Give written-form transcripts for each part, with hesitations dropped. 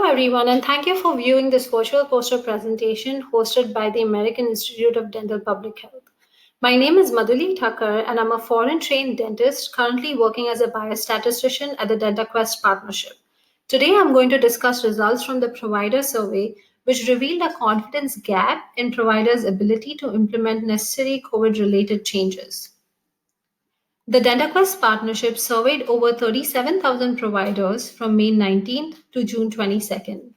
everyone, and thank you for viewing this virtual poster presentation hosted by the American Institute of Dental Public Health. My name is Madhuli Thakkar, and I'm a foreign trained dentist currently working as a biostatistician at the DentaQuest Partnership. Today, I'm going to discuss results from the provider survey, which revealed a confidence gap in providers' ability to implement necessary COVID related changes. The DentaQuest partnership surveyed over 37,000 providers from May 19th to June 22nd.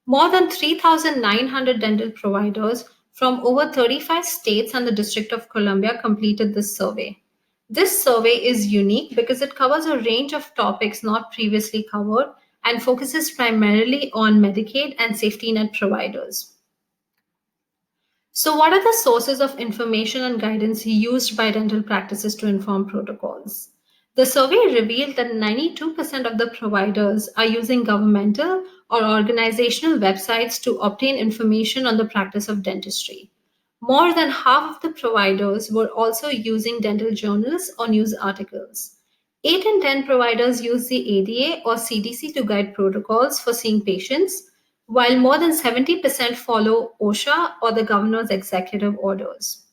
More than 3,900 dental providers from over 35 states and the District of Columbia completed this survey. This survey is unique because it covers a range of topics not previously covered and focuses primarily on Medicaid and safety net providers. So, what are the sources of information and guidance used by dental practices to inform protocols? The survey revealed that 92% of the providers are using governmental or organizational websites to obtain information on the practice of dentistry. More than half of the providers were also using dental journals or news articles. 8 in 10 providers use the ADA or CDC to guide protocols for seeing patients, while more than 70% follow OSHA or the governor's executive orders.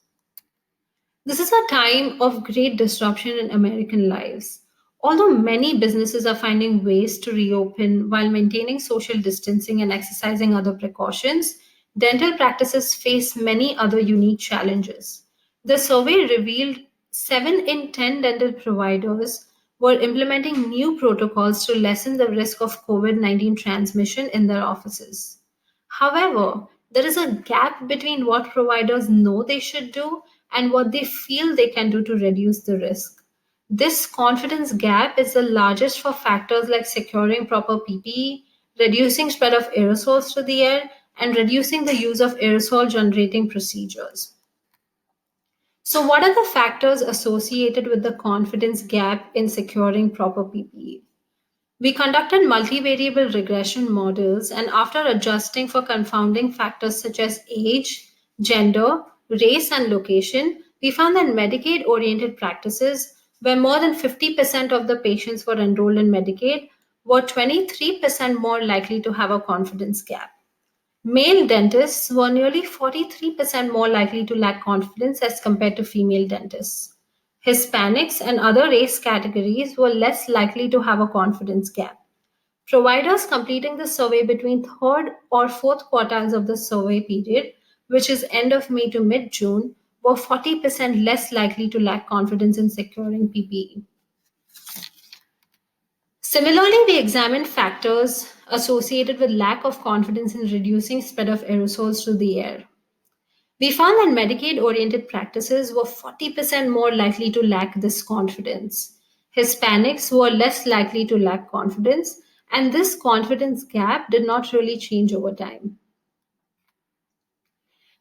This is a time of great disruption in American lives. Although many businesses are finding ways to reopen while maintaining social distancing and exercising other precautions, dental practices face many other unique challenges. The survey revealed 7 in 10 dental providers were implementing new protocols to lessen the risk of COVID-19 transmission in their offices. However, there is a gap between what providers know they should do and what they feel they can do to reduce the risk. This confidence gap is the largest for factors like securing proper PPE, reducing spread of aerosols through the air, and reducing the use of aerosol generating procedures. So, what are the factors associated with the confidence gap in securing proper PPE? We conducted multivariable regression models, and after adjusting for confounding factors such as age, gender, race, and location, we found that Medicaid oriented practices, where more than 50% of the patients were enrolled in Medicaid, were 23% more likely to have a confidence gap. Male dentists were nearly 43% more likely to lack confidence as compared to female dentists. Hispanics and other race categories were less likely to have a confidence gap. Providers completing the survey between third or fourth quartiles of the survey period, which is end of May to mid-June, were 40% less likely to lack confidence in securing PPE. Similarly, we examined factors associated with lack of confidence in reducing spread of aerosols through the air. We found that Medicaid-oriented practices were 40% more likely to lack this confidence. Hispanics were less likely to lack confidence, and this confidence gap did not really change over time.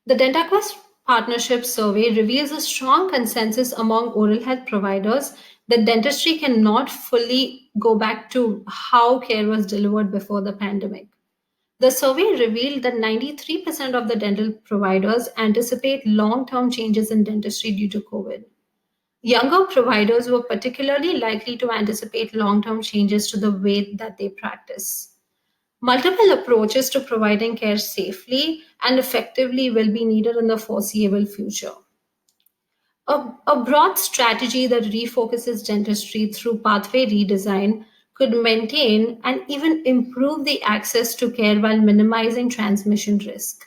The DentaQuest Partnership Survey reveals a strong consensus among oral health providers that dentistry cannot fully go back to how care was delivered before the pandemic. The survey revealed that 93% of the dental providers anticipate long-term changes in dentistry due to COVID. Younger providers were particularly likely to anticipate long-term changes to the way that they practice. Multiple approaches to providing care safely and effectively will be needed in the foreseeable future. A broad strategy that refocuses dentistry through pathway redesign could maintain and even improve the access to care while minimizing transmission risk.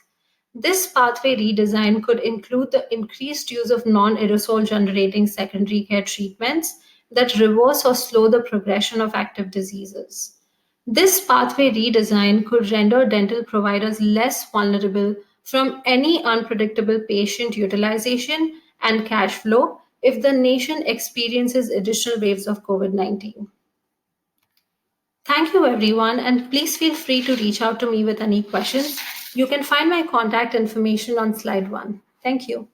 This pathway redesign could include the increased use of non-aerosol generating secondary care treatments that reverse or slow the progression of active diseases. This pathway redesign could render dental providers less vulnerable from any unpredictable patient utilization and cash flow if the nation experiences additional waves of COVID-19. Thank you, everyone, and please feel free to reach out to me with any questions. You can find my contact information on slide 1. Thank you.